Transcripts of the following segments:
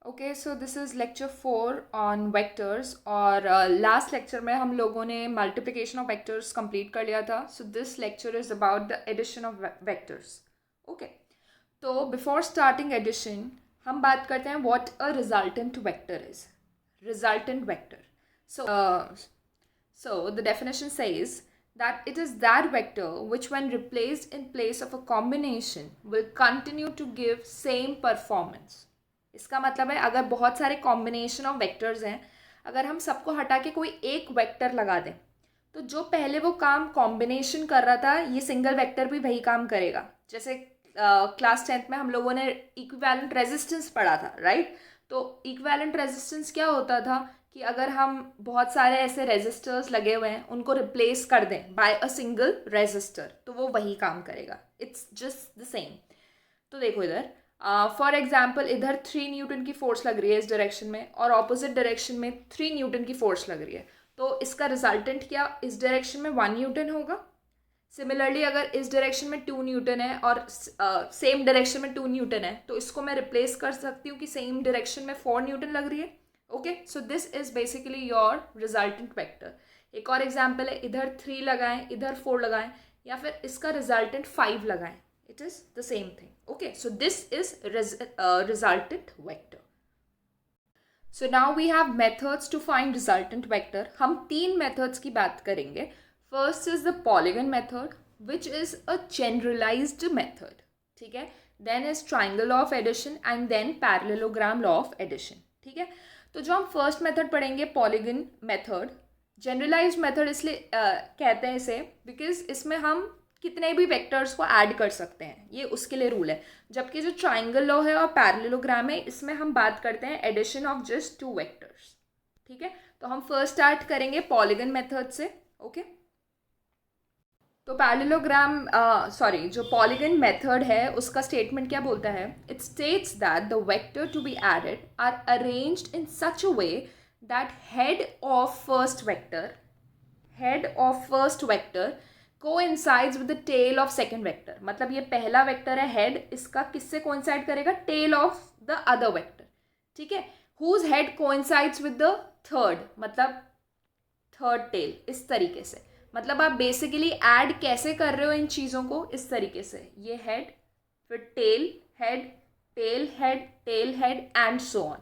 Okay, so this is lecture 4 on vectors और last lecture में हम लोगों ने मल्टीप्लिकेशन ऑफ वेक्टर्स कंप्लीट कर लिया था. So this lecture is about the addition of vectors. Okay, तो बिफोर स्टार्टिंग एडिशन हम बात करते हैं what a resultant vector is. Resultant vector, so the definition says that it is that vector which when replaced in place of a combination will continue to give same performance. इसका मतलब है अगर बहुत सारे कॉम्बिनेशन ऑफ वेक्टर्स हैं, अगर हम सबको हटा के कोई एक वेक्टर लगा दें तो जो पहले वो काम कॉम्बिनेशन कर रहा था ये सिंगल वेक्टर भी वही काम करेगा. जैसे क्लास 10th में हम लोगों ने इक्विवेलेंट रेजिस्टेंस पढ़ा था, राइट? तो इक्विवेलेंट रेजिस्टेंस क्या होता था कि अगर हम बहुत सारे ऐसे रेजिस्टर्स लगे हुए हैं उनको रिप्लेस कर दें बाय अ सिंगल रेजिस्टर तो वो वही काम करेगा. It's just the same. तो देखो इधर फॉर एग्जाम्पल इधर 3 न्यूटन की फोर्स लग रही है इस डायरेक्शन में और ऑपोजिट डायरेक्शन में 3 न्यूटन की फोर्स लग रही है. तो इसका रिजल्टेंट क्या इस डायरेक्शन में 1 न्यूटन होगा. सिमिलरली अगर इस डायरेक्शन में 2 न्यूटन है और सेम डायरेक्शन में 2 न्यूटन है तो इसको मैं रिप्लेस कर सकती हूँ कि सेम डायरेक्शन में 4 न्यूटन लग रही है. Okay, so this is basically your resultant vector. एक और एग्जाम्पल है, इधर 3 लगाएं इधर 4 लगाएं या फिर इसका रिजल्टेंट 5 लगाएं. It is the same thing. Okay, so this is resultant vector. So now we have methods to find resultant vector. हम 3 methods की बात करेंगे. First is the polygon method, which is a generalized method. ठीक है. Then is triangle law of addition and then parallelogram law of addition. ठीक है. तो जो हम फर्स्ट मेथड पढ़ेंगे पॉलीगन मेथड, जनरलाइज्ड मेथड इसलिए कहते हैं इसे बिकॉज इसमें हम कितने भी वेक्टर्स को ऐड कर सकते हैं, ये उसके लिए रूल है. जबकि जो ट्राइंगल लॉ है और पैरेललोग्राम है इसमें हम बात करते हैं एडिशन ऑफ जस्ट 2 वेक्टर्स. ठीक है, तो हम फर्स्ट स्टार्ट करेंगे पॉलीगन मेथड से. ओके, तो पैरेललोग्राम सॉरी जो पॉलीगन मेथड है उसका स्टेटमेंट क्या बोलता है. It states that the vector to be added are arranged in such a way that head of first vector coincides with the tail of second vector. मतलब ये पहला vector है हेड, इसका किससे कोइंसाइड करेगा, tail of the other vector. ठीक है, whose head coincides with the third, मतलब थर्ड टेल. इस तरीके से मतलब आप बेसिकली ऐड कैसे कर रहे हो इन चीज़ों को, इस तरीके से ये हेड फिर tail head tail head tail head and so on.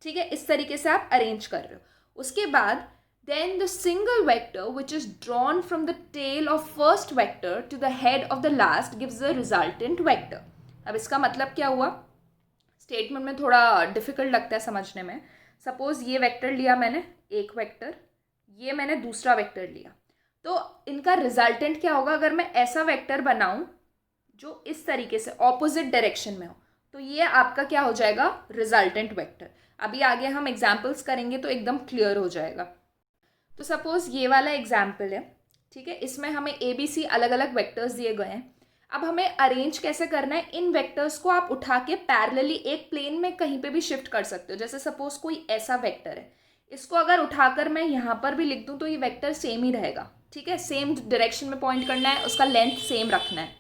ठीक है, इस तरीके से आप अरेंज कर रहे हो. उसके बाद then the single vector which is drawn from the tail of first vector to the head of the last gives the resultant vector. अब इसका मतलब क्या हुआ, स्टेटमेंट में थोड़ा डिफिकल्ट लगता है समझने में. सपोज ये वेक्टर लिया मैंने, एक वेक्टर, ये मैंने दूसरा वेक्टर लिया, तो इनका रिजल्टेंट क्या होगा. अगर मैं ऐसा वेक्टर बनाऊं जो इस तरीके से ऑपोजिट डायरेक्शन में हो तो ये आपका क्या हो जाएगा, रिजल्टेंट वेक्टर. अभी आगे हम एग्जाम्पल्स करेंगे तो एकदम क्लियर हो जाएगा. तो सपोज ये वाला एग्जाम्पल है. ठीक है, इसमें हमें ABC अलग अलग वेक्टर्स दिए गए हैं. अब हमें अरेंज कैसे करना है, इन वेक्टर्स को आप उठा के पैरेलली एक प्लेन में कहीं पे भी शिफ्ट कर सकते हो. जैसे सपोज कोई ऐसा वेक्टर है, इसको अगर उठाकर मैं यहाँ पर भी लिख दूँ तो ये वेक्टर सेम ही रहेगा. ठीक है, सेम डायरेक्शन में पॉइंट करना है, उसका लेंथ सेम रखना है.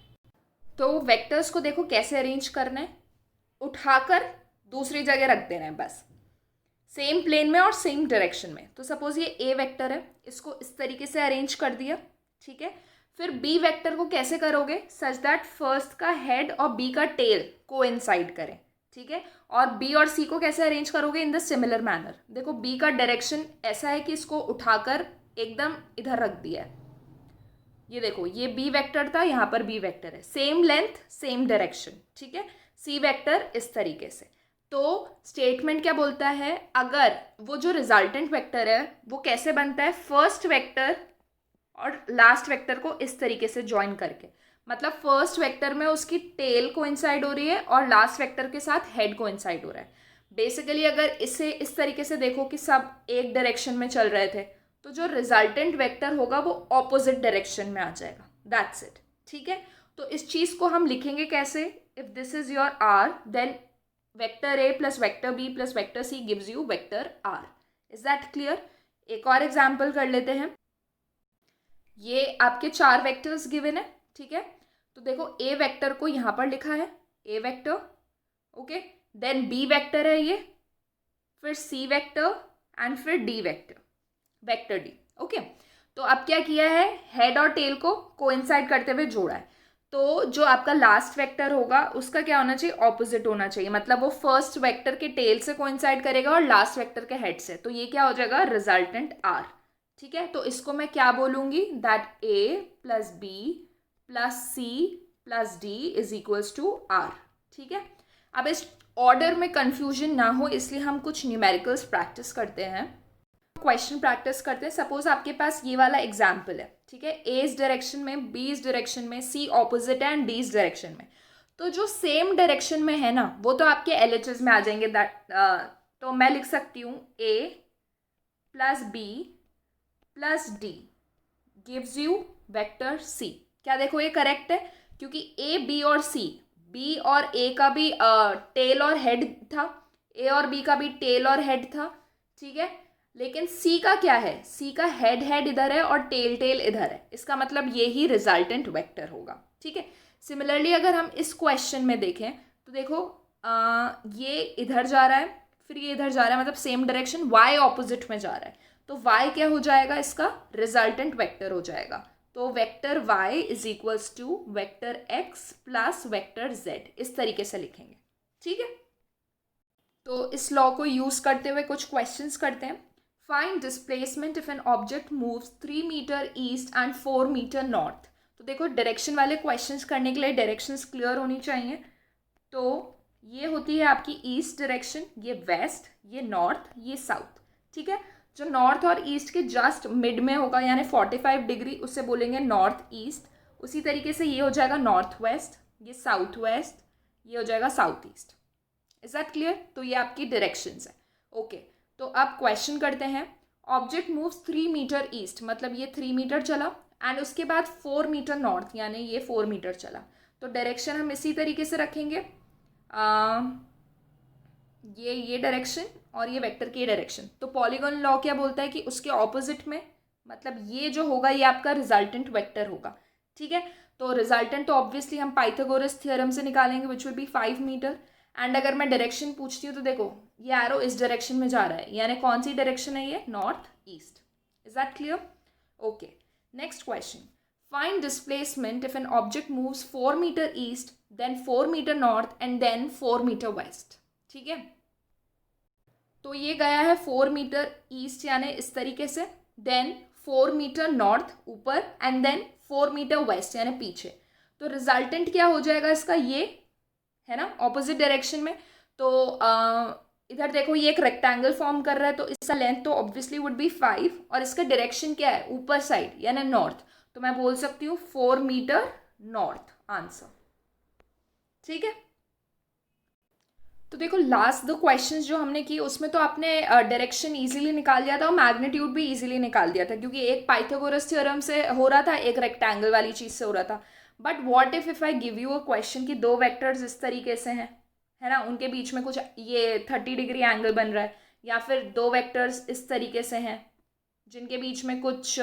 तो वेक्टर्स को देखो कैसे अरेंज करना है, उठाकर दूसरी जगह रख देना है बस, सेम प्लेन में और सेम डायरेक्शन में. तो सपोज ये ए वेक्टर है, इसको इस तरीके से अरेंज कर दिया. ठीक है, फिर बी वेक्टर को कैसे करोगे, सच दैट फर्स्ट का हेड और बी का टेल कोइंसाइड करें. ठीक है, और बी और सी को कैसे अरेंज करोगे, इन द सिमिलर मैनर. देखो बी का डायरेक्शन ऐसा है कि इसको उठाकर एकदम इधर रख दिया है. ये देखो ये बी वेक्टर था, यहाँ पर बी वेक्टर है, सेम लेंथ सेम डायरेक्शन. ठीक है, सी वेक्टर इस तरीके से. तो स्टेटमेंट क्या बोलता है, अगर वो जो रिजल्टेंट वेक्टर है वो कैसे बनता है, फर्स्ट वेक्टर और लास्ट वेक्टर को इस तरीके से ज्वाइन करके. मतलब फर्स्ट वेक्टर में उसकी टेल कोइंसाइड हो रही है और लास्ट वेक्टर के साथ हेड कोइंसाइड हो रहा है. बेसिकली अगर इसे इस तरीके से देखो कि सब एक डायरेक्शन में चल रहे थे तो जो रिजल्टेंट वेक्टर होगा वो ऑपोजिट डायरेक्शन में आ जाएगा. That's it. ठीक है, तो इस चीज़ को हम लिखेंगे कैसे, if this is your R then vector A plus vector B plus vector C gives you vector R. Is that clear. एक और एग्जाम्पल कर लेते हैं. ये आपके 4 वेक्टर्स गिवन है. ठीक है, तो देखो A वेक्टर को यहाँ पर लिखा है, A vector. Okay, then B vector है ये, फिर सी वेक्टर एंड फिर D vector, vector D. Okay, तो अब क्या किया है, हेड और टेल को कोइंसाइड करते हुए जोड़ा है। तो जो आपका लास्ट वेक्टर होगा उसका क्या होना चाहिए, ऑपोजिट होना चाहिए, मतलब वो फर्स्ट वेक्टर के टेल से कोइंसाइड करेगा और लास्ट वेक्टर के हेड से। तो ये क्या हो जाएगा, रिजल्टेंट आर। ठीक है, तो इसको मैं क्या बोलूंगी, that A plus B plus C plus D is equals to R. ठीक है, अब इस ऑर्डर में कंफ्यूजन ना हो इसलिए हम कुछ न्यूमेरिकल्स प्रैक्टिस करते हैं, क्वेश्चन प्रैक्टिस करते हैं। सपोज आपके पास ये वाला एग्जाम्पल है, ठीक है, ए इस डायरेक्शन में, बी इस डायरेक्शन में, सी ऑपोजिट है एंड डी इस डायरेक्शन में। तो जो सेम डायरेक्शन में है ना वो तो आपके एलएचएस में आ जाएंगे, तो मैं लिख सकती हूँ A plus B plus D gives you vector C. क्या देखो ये करेक्ट है, क्योंकि ए बी और सी, बी और ए का भी टेल और हेड था, ए और बी का भी टेल और हेड था। ठीक है, लेकिन सी का क्या है, सी का हेड हेड इधर है और टेल टेल इधर है, इसका मतलब ये ही रिजल्टेंट वेक्टर होगा। ठीक है, सिमिलरली अगर हम इस क्वेश्चन में देखें तो देखो ये इधर जा रहा है, फिर ये इधर जा रहा है, मतलब सेम डायरेक्शन, वाई ऑपोजिट में जा रहा है, तो वाई क्या हो जाएगा, इसका रिजल्टेंट वेक्टर हो जाएगा। तो vector Y is equals to vector X plus vector Z, इस तरीके से लिखेंगे। ठीक है, तो इस लॉ को यूज करते हुए कुछ क्वेश्चंस करते हैं। Find displacement if an object moves 3 metre east and 4 metre north. तो देखो डायरेक्शन वाले क्वेश्चंस करने के लिए डायरेक्शंस क्लियर होनी चाहिए। तो ये होती है आपकी ईस्ट डायरेक्शन, ये वेस्ट, ये नॉर्थ, ये साउथ। ठीक है, जो नॉर्थ और ईस्ट के जस्ट मिड में होगा यानी 45 डिग्री, उससे बोलेंगे नॉर्थ ईस्ट। उसी तरीके से ये हो जाएगा नॉर्थ वेस्ट, ये साउथ वेस्ट, ये हो जाएगा south east. Is that clear? तो ये आपकी डायरेक्शंस है। ओके, तो अब क्वेश्चन करते हैं। ऑब्जेक्ट मूव्स 3 मीटर ईस्ट, मतलब ये 3 मीटर चला, एंड उसके बाद 4 मीटर नॉर्थ यानी ये 4 मीटर चला। तो डायरेक्शन हम इसी तरीके से रखेंगे, ये डायरेक्शन और ये वेक्टर की डायरेक्शन। तो पॉलीगॉन लॉ क्या बोलता है कि उसके ऑपोजिट में, मतलब ये जो होगा ये आपका रिजल्टेंट वेक्टर होगा। ठीक है, तो रिजल्टेंट तो ऑब्वियसली हम पाइथागोरस थ्योरम से निकालेंगे, which will be 5 metre. And अगर मैं डायरेक्शन पूछती हूँ तो देखो ये एरो इस डायरेक्शन में जा रहा है, यानी कौन सी डायरेक्शन है ये, north east. Is that clear? Okay, next question. Find displacement if an object moves 4 metre east, then 4 metre north and then 4 metre west. ठीक है, तो ये गया है 4 मीटर ईस्ट यानी इस तरीके से, देन 4 मीटर नॉर्थ ऊपर एंड देन 4 मीटर वेस्ट यानी पीछे। तो रिजल्टेंट क्या हो जाएगा इसका, ये है ना ऑपोजिट डायरेक्शन में। तो इधर देखो ये एक रेक्टेंगल फॉर्म कर रहा है, तो इसका लेंथ तो ऑब्वियसली वुड बी 5 और इसका डायरेक्शन क्या है, ऊपर साइड यानी नॉर्थ। तो मैं बोल सकती हूँ 4 मीटर नॉर्थ आंसर। ठीक है, तो देखो लास्ट दो क्वेश्चंस जो हमने किए उसमें तो आपने डायरेक्शन इजीली निकाल दिया था और मैग्नीट्यूड भी इजीली निकाल दिया था, क्योंकि एक पाइथागोरस थ्योरम से हो रहा था, एक रेक्टेंगल वाली चीज़ से हो रहा था। But what if I give you a question कि दो वेक्टर्स इस तरीके से हैं, है ना, उनके बीच में कुछ ये 30 डिग्री एंगल बन रहा है, या फिर दो वेक्टर्स इस तरीके से हैं जिनके बीच में कुछ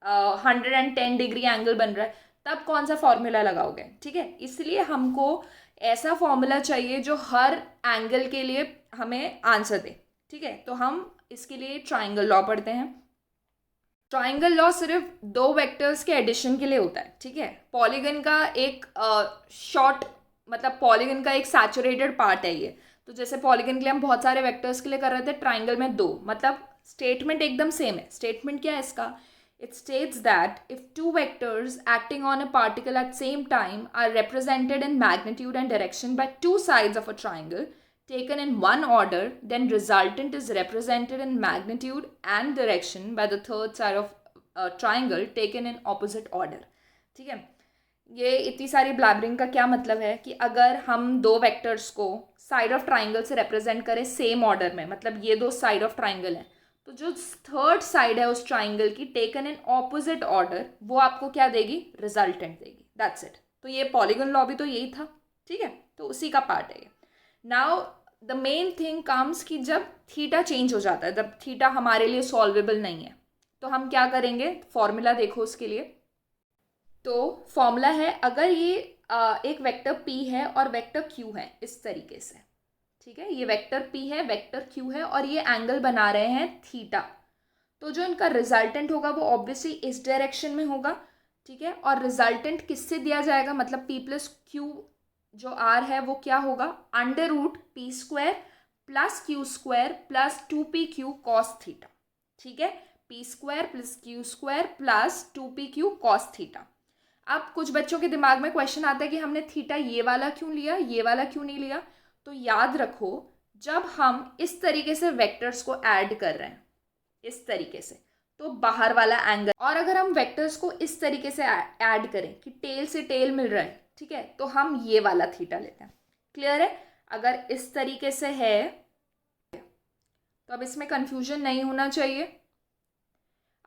110 डिग्री एंगल बन रहा है, तब कौन सा फॉर्मूला लगाओगे? ठीक है, इसलिए हमको ऐसा फॉर्मूला चाहिए जो हर एंगल के लिए हमें आंसर दे। ठीक है, तो हम इसके लिए ट्राइंगल लॉ पढ़ते हैं। ट्राइंगल लॉ सिर्फ दो वेक्टर्स के एडिशन के लिए होता है। ठीक है, पॉलीगन का एक शॉर्ट मतलब पॉलीगन का एक सैचुरेटेड पार्ट है ये। तो जैसे पॉलीगन के लिए हम बहुत सारे वेक्टर्स के लिए कर रहे थे, ट्राइंगल में दो, मतलब स्टेटमेंट एकदम सेम है। स्टेटमेंट क्या है इसका? It states that if two vectors acting on a particle at same time are represented in magnitude and direction by two sides of a triangle taken in one order, then resultant is represented in magnitude and direction by the third side of a triangle taken in opposite order. ठीक है, ये इतनी सारी blabbering का क्या मतलब है कि अगर हम दो वेक्टर्स को साइड ऑफ ट्राइंगल से रिप्रेजेंट करें सेम ऑर्डर में, मतलब ये दो साइड ऑफ ट्राइंगल है, तो जो थर्ड साइड है उस ट्राइंगल की टेकन इन ऑपोजिट ऑर्डर, वो आपको क्या देगी? रिजल्टेंट देगी। That's it. तो ये पॉलीगन लॉ भी तो यही था। ठीक है, तो उसी का पार्ट है ये। Now the main thing comes कि जब थीटा चेंज हो जाता है, जब थीटा हमारे लिए सॉल्वेबल नहीं है, तो हम क्या करेंगे? फॉर्मूला देखो उसके लिए। तो फॉर्मूला है, अगर ये एक वेक्टर p है और वेक्टर q है इस तरीके से, ठीक है, ये वेक्टर P है, वेक्टर Q है, और ये एंगल बना रहे हैं थीटा। तो जो इनका रिजल्टेंट होगा वो ऑब्वियसली इस डायरेक्शन में होगा, ठीक है। और रिजल्टेंट किससे दिया जाएगा, मतलब P प्लस क्यू जो R है वो क्या होगा, under root P square plus Q square plus 2PQ cos theta, ठीक है। P square plus Q square plus 2PQ cos theta. अब कुछ बच्चों के दिमाग में क्वेश्चन आता है कि हमने थीटा ये वाला क्यों लिया, ये वाला क्यों नहीं लिया। तो याद रखो, जब हम इस तरीके से वेक्टर्स को ऐड कर रहे हैं इस तरीके से, तो बाहर वाला एंगल, और अगर हम वेक्टर्स को इस तरीके से ऐड करें कि टेल से टेल मिल रहा है, ठीक है, तो हम ये वाला थीटा लेते हैं। क्लियर है। अगर इस तरीके से है तो अब इसमें कंफ्यूजन नहीं होना चाहिए।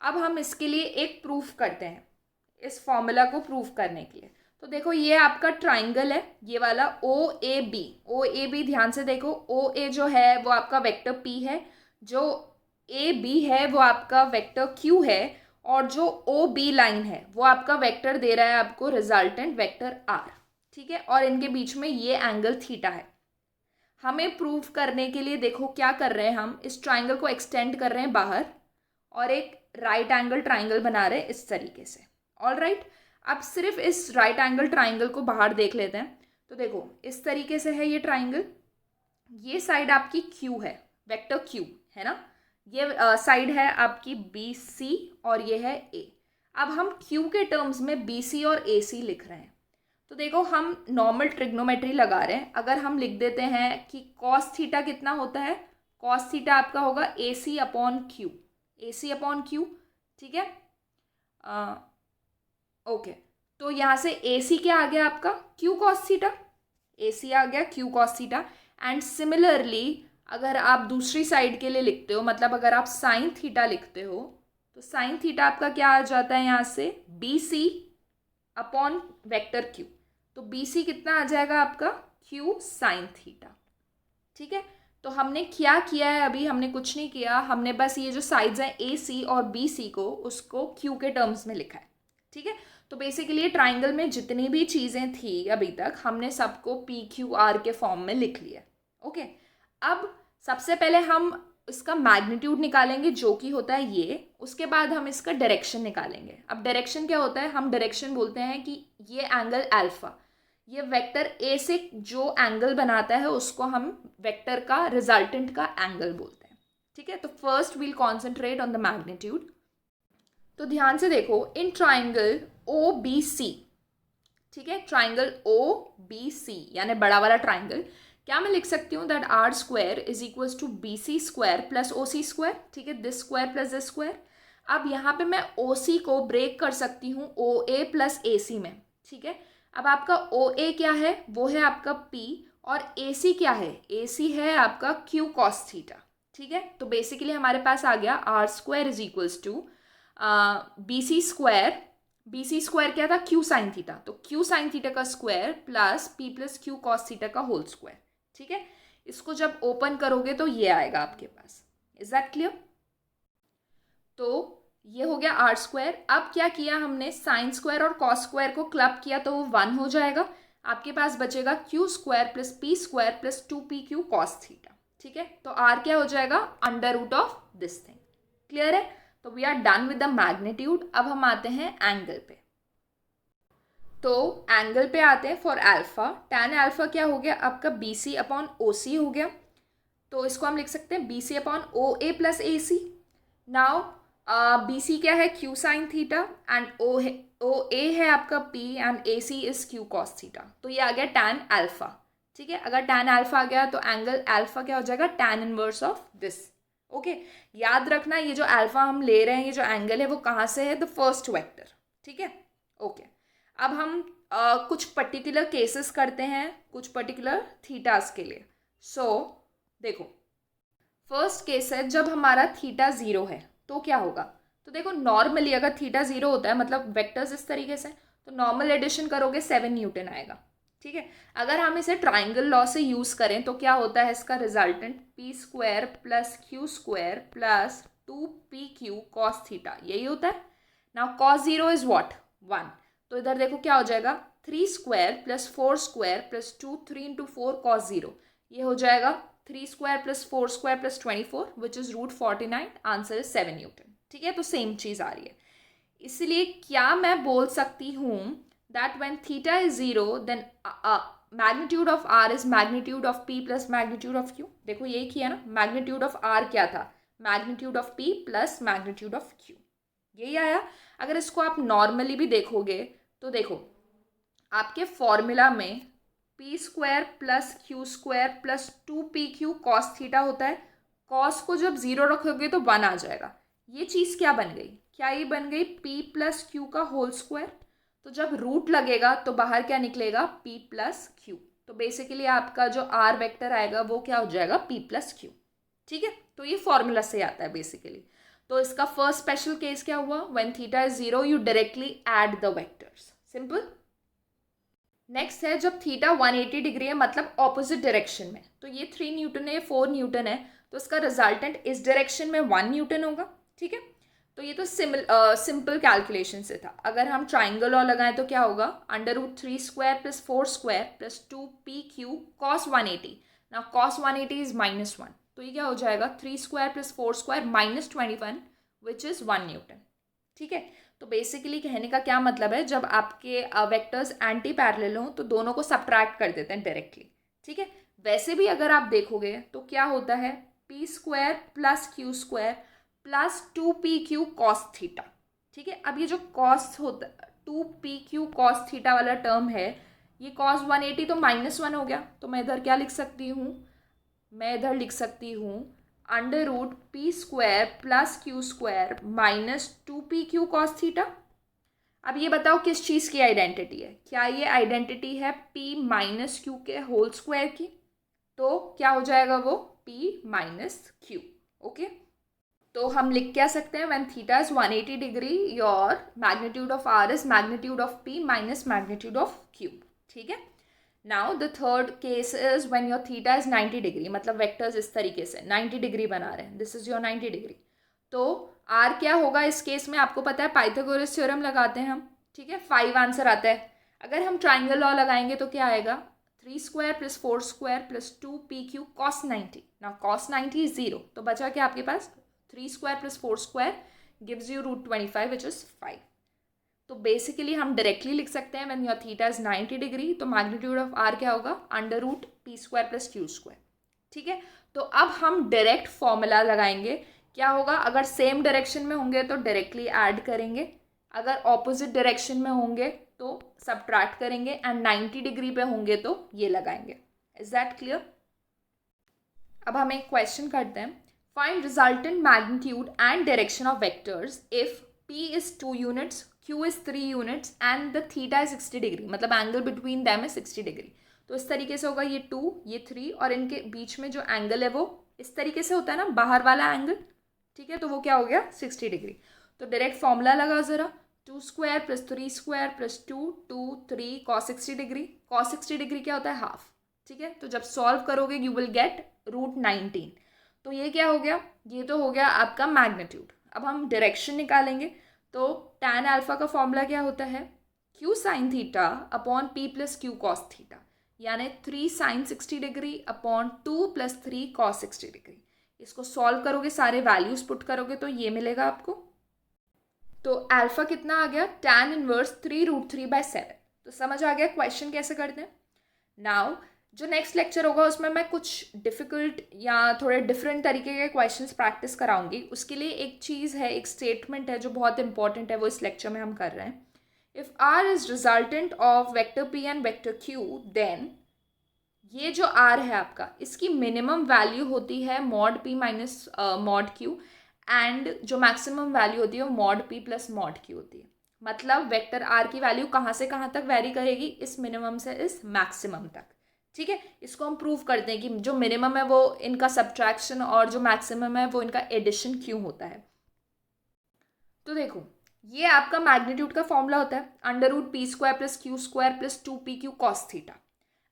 अब हम इसके लिए एक प्रूफ करते हैं, इस फॉर्मूला को प्रूफ करने के लिए। तो देखो, ये आपका ट्राइंगल है, ये वाला OAB ध्यान से देखो, OA जो है वो आपका वेक्टर P है, जो AB है वो आपका वेक्टर Q है, और जो OB लाइन है वो आपका वेक्टर दे रहा है आपको रिजल्टेंट वेक्टर R, ठीक है। और इनके बीच में ये एंगल थीटा है। हमें प्रूव करने के लिए देखो क्या कर रहे हैं, हम इस ट्राइंगल को एक्सटेंड कर रहे हैं बाहर, और एक राइट एंगल ट्राइंगल बना रहे हैं इस तरीके से। ऑल राइट, अब सिर्फ इस राइट एंगल ट्राइंगल को बाहर देख लेते हैं। तो देखो, इस तरीके से है ये ट्राइंगल, ये साइड आपकी Q है, वेक्टर Q है ना, ये साइड है आपकी BC और ये है A। अब हम Q के टर्म्स में BC और AC लिख रहे हैं। तो देखो, हम नॉर्मल ट्रिग्नोमेट्री लगा रहे हैं। अगर हम लिख देते हैं कि कॉस थीटा कितना होता है, कॉस थीटा आपका होगा AC upon Q, AC upon Q, ठीक है। ओके, तो यहाँ से AC क्या आ गया आपका, Q कॉस थीटा, AC आ गया Q cos theta. And similarly अगर आप दूसरी साइड के लिए लिखते हो, मतलब अगर आप साइन थीटा लिखते हो, तो साइन थीटा आपका क्या आ जाता है यहाँ से, BC अपॉन वेक्टर Q। तो BC कितना आ जाएगा आपका, Q साइन थीटा, ठीक है। तो हमने क्या किया है, अभी हमने कुछ नहीं किया, हमने बस ये जो साइड्स हैं AC और BC को, उसको Q के टर्म्स में लिखा है, ठीक है। तो बेसिकली ट्राइंगल में जितनी भी चीज़ें थी अभी तक, हमने सबको PQR के फॉर्म में लिख लिया। ओके, अब सबसे पहले हम इसका मैग्नीट्यूड निकालेंगे जो कि होता है ये, उसके बाद हम इसका डायरेक्शन निकालेंगे। अब डायरेक्शन क्या होता है, हम डायरेक्शन बोलते हैं कि ये एंगल अल्फा, ये वेक्टर A से जो एंगल बनाता है उसको हम वेक्टर का रिजल्टेंट का एंगल बोलते हैं, ठीक है। तो first we'll concentrate on the magnitude. तो ध्यान से देखो, इन ट्राइंगल OBC, ठीक है, ट्राइंगल OBC यानी बड़ा वाला ट्राइंगल, क्या मैं लिख सकती हूँ that R square is equals to BC square plus OC square, ठीक है, this square plus this square. अब यहाँ पे मैं OC को ब्रेक कर सकती हूँ OA प्लस AC में, ठीक है। अब आपका OA क्या है, वो है आपका P, और AC क्या है, AC है आपका Q कॉस थीटा, ठीक है। तो बेसिकली हमारे पास आ गया R square is equals to BC square, BC square क्या था, Q साइन थीटा, तो Q साइन थीटा का square plus P plus Q cos theta का होल स्क्वायर, ठीक है। इसको जब ओपन करोगे तो ये आएगा आपके पास। Is that clear. तो ये हो गया R स्क्वायर। अब क्या किया हमने, साइन स्क्वायर और कॉस स्क्वायर को क्लब किया तो वो 1 हो जाएगा। आपके पास बचेगा Q square plus P square plus 2PQ cos theta, ठीक है। तो R क्या हो जाएगा, under root of this thing. Clear है। तो we are done with the magnitude. अब हम आते हैं एंगल पे। तो एंगल पे आते हैं फॉर अल्फा। tan अल्फा क्या हो गया आपका, BC अपॉन OC हो गया। तो इसको हम लिख सकते हैं BC upon OA plus AC। Now BC क्या है, Q sine theta, and OA है आपका P and AC is Q cos theta. तो ये आ गया tan अल्फा, ठीक है। अगर tan अल्फा आ गया तो एंगल अल्फा क्या हो जाएगा, tan inverse of this. Okay, याद रखना ये जो अल्फा हम ले रहे हैं, ये जो एंगल है वो कहाँ से है, द फर्स्ट वेक्टर, ठीक है। ओके, अब हम कुछ पर्टिकुलर केसेस करते हैं, कुछ पर्टिकुलर थीटास के लिए। सो देखो, फर्स्ट केस है जब हमारा थीटा 0 है तो क्या होगा। तो देखो, नॉर्मली अगर थीटा 0 होता है, मतलब वेक्टर्स इस तरीके से, तो नॉर्मल एडिशन करोगे 7 न्यूटन आएगा, ठीक है। अगर हम इसे ट्राइंगल लॉ से यूज़ करें तो क्या होता है इसका resultant, P square plus Q square plus 2PQ cos theta, यही होता है। Now cos 0 is what, 1। तो इधर देखो क्या हो जाएगा, 3 square plus 4 square plus 2, 3 into 4 cos 0, ये हो जाएगा 3 square plus 4 square plus 24 which is √49, answer is 7 Newton. ठीक है, तो सेम चीज़ आ रही है। इसलिए क्या मैं बोल सकती हूँ that when theta is 0 then magnitude of R is magnitude of P plus magnitude of Q. देखो यही किया ना, मैग्नीट्यूड ऑफ आर क्या था, magnitude of P plus magnitude of Q, यही आया। अगर इसको आप नॉर्मली भी देखोगे तो देखो आपके फॉर्मूला में P square plus Q square plus 2pq cos theta होता है। कॉस को जब 0 रखोगे तो 1 आ जाएगा। ये चीज़ क्या बन गई, क्या ये बन गई p प्लस क्यू का होल स्क्वायर। तो जब रूट लगेगा तो बाहर क्या निकलेगा, p प्लस क्यू। तो बेसिकली आपका जो r वेक्टर आएगा वो क्या हो जाएगा, p प्लस क्यू। ठीक है, तो ये फॉर्मूला से आता है बेसिकली। तो इसका फर्स्ट स्पेशल केस क्या हुआ, when theta is 0 you directly add the vectors, simple. Next है जब थीटा 180 डिग्री है, मतलब ऑपोजिट डायरेक्शन में, तो ये 3 न्यूटन है, 4 न्यूटन है, तो इसका रिजल्टेंट इस डायरेक्शन में 1 न्यूटन होगा। ठीक है, तो ये तो सिंपल कैलकुलेशन से था। अगर हम ट्राइंगल लॉ लगाएं तो क्या होगा, √3 square plus 4 square plus 2pq cos 180। Now cos 180 is -1, तो ये क्या हो जाएगा 3 square plus 4 square -21 which is 1 Newton. ठीक है, तो बेसिकली कहने का क्या मतलब है, जब आपके वेक्टर्स एंटी पैरेलल हों तो दोनों को सब्ट्रैक्ट कर देते हैं डायरेक्टली। ठीक है, वैसे भी अगर आप देखोगे तो क्या होता है, p square plus Q square plus 2pq cos theta. ठीक है, अब ये जो कॉस होता है 2pq कॉस थीटा वाला टर्म है, ये कॉस 180 तो -1 हो गया, तो मैं इधर क्या लिख सकती हूँ, मैं इधर लिख सकती हूँ √p square plus Q square minus 2pq cos theta. अब ये बताओ किस चीज़ की आइडेंटिटी है, क्या ये आइडेंटिटी है p माइनस क्यू के होल स्क्वायर की, तो क्या हो जाएगा वो p माइनस क्यू। ओके, तो हम लिख क्या सकते हैं, when theta is 180 degree your magnitude of r is magnitude of p minus magnitude of q। ठीक है, now the third case is when your theta is 90 degree, मतलब वेक्टर्स इस तरीके से 90 डिग्री बना रहे हैं, दिस इज योर 90 डिग्री। तो r क्या होगा इस केस में, आपको पता है पाइथागोरस थ्योरम लगाते हैं हम। ठीक है, 5 आंसर आता है। अगर हम ट्राइंगल लॉ लगाएंगे तो क्या आएगा, 3 square plus 4 square plus 2pq cos 90। ना cos 90 इज 0, तो बचा क्या आपके पास, 3 square plus 4 square gives you √25 which is 5। तो बेसिकली हम डायरेक्टली लिख सकते हैं when your theta is 90 degree, तो मैग्नीट्यूड ऑफ r क्या होगा, √p square plus Q square. ठीक है, तो अब हम डायरेक्ट फॉर्मूला लगाएंगे, क्या होगा, अगर सेम डायरेक्शन में होंगे तो डायरेक्टली ऐड करेंगे, अगर ऑपोजिट डायरेक्शन में होंगे तो सब्ट्रैक्ट करेंगे, एंड 90 डिग्री पे होंगे तो ये लगाएंगे। Is that clear. अब हम एक क्वेश्चन करते हैं, find resultant magnitude and direction of vectors if p is 2 units, q is 3 units and the theta is 60 degree, मतलब angle between them is 60 degree. तो इस तरीके से होगा, ये 2 ये 3 और इनके बीच में जो एंगल है वो इस तरीके से होता है ना, बाहर वाला एंगल। ठीक है, तो वो क्या हो गया 60 डिग्री। तो डायरेक्ट फॉर्मूला लगाओ ज़रा, 2 square plus 3 square plus 2 2 3 cos 60 degree. cos 60 degree क्या होता है, हाफ। ठीक है, तो जब सॉल्व करोगे यू विल गेट √19। तो ये क्या हो गया, ये तो हो गया आपका मैग्नीट्यूड। अब हम डायरेक्शन निकालेंगे, तो tan अल्फा का फॉर्मूला क्या होता है, q sin theta upon p plus Q cos theta, यानी 3 sin 60 degree upon 2 plus 3 cos 60 degree. इसको सॉल्व करोगे, सारे वैल्यूज पुट करोगे तो ये मिलेगा आपको। तो अल्फा कितना आ गया, tan इनवर्स 3√3/7। तो समझ आ गया क्वेश्चन कैसे करते हैं। नाउ जो नेक्स्ट लेक्चर होगा उसमें मैं कुछ डिफ़िकल्ट या थोड़े डिफरेंट तरीके के क्वेश्चंस प्रैक्टिस कराऊंगी। उसके लिए एक चीज़ है, एक स्टेटमेंट है जो बहुत इंपॉर्टेंट है, वो इस लेक्चर में हम कर रहे हैं। If r is resultant of vector p and vector q, then ये जो r है आपका, इसकी मिनिमम वैल्यू होती है mod p minus mod q, and जो मैक्सिमम वैल्यू होती है वो mod p plus mod q होती है। मतलब वेक्टर r की वैल्यू कहाँ से कहाँ तक वेरी करेगी, इस मिनिमम से इस मैक्सिमम तक। ठीक है, इसको हम प्रूव करते हैं कि जो मिनिमम है वो इनका सब्ट्रैक्शन और जो मैक्सिमम है वो इनका एडिशन क्यों होता है। तो देखो ये आपका मैग्नीट्यूड का फॉर्मूला होता है, √p square plus Q square plus 2pq cos theta.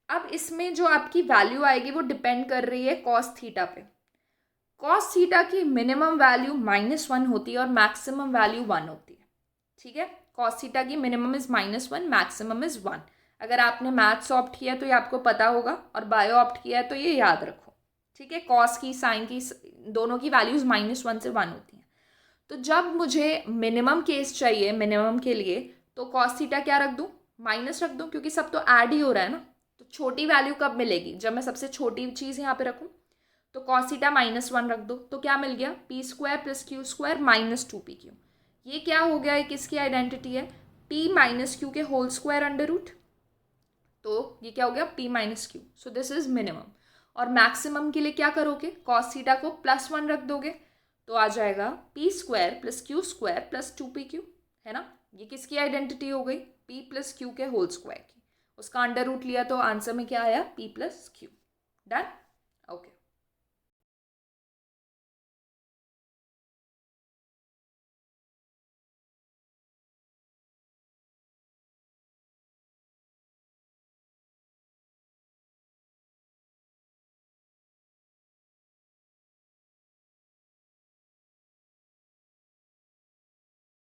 अब इसमें जो आपकी वैल्यू आएगी वो डिपेंड कर रही है कॉस थीटा पे। कॉस थीटा की मिनिमम वैल्यू -1 होती है और मैक्सिमम वैल्यू 1 होती है। ठीक है, कॉस थीटा की मिनिमम इज -1, मैक्सिमम इज 1। अगर आपने मैथ्स ऑप्ट किया तो ये आपको पता होगा, और बायो ऑप्ट किया है तो ये याद रखो, ठीक है। कॉस की, साइन की, दोनों की वैल्यूज -1 से 1 होती हैं। तो जब मुझे मिनिमम केस चाहिए, मिनिमम के लिए, तो कॉस थीटा क्या रख दूँ, माइनस रख दूँ, क्योंकि सब तो ऐड ही हो रहा है ना। तो छोटी वैल्यू कब मिलेगी, जब मैं सबसे छोटी चीज़ यहाँ पे रखूँ। तो कॉस थीटा -1 रख दो, तो क्या मिल गया, p² + q² -2pq। ये क्या हो गया, ये किसकी आइडेंटिटी है, p - q के होल स्क्वायर अंडर रूट। तो ये क्या हो गया, p - q। So this is minimum. और मैक्सिमम के लिए क्या करोगे, कॉस थीटा को +1 रख दोगे, तो आ जाएगा p² + q² + 2pq, है ना। ये किसकी आइडेंटिटी हो गई, p + q के होल स्क्वायर की। उसका अंडर रूट लिया तो आंसर में क्या आया, p + q। Done, okay.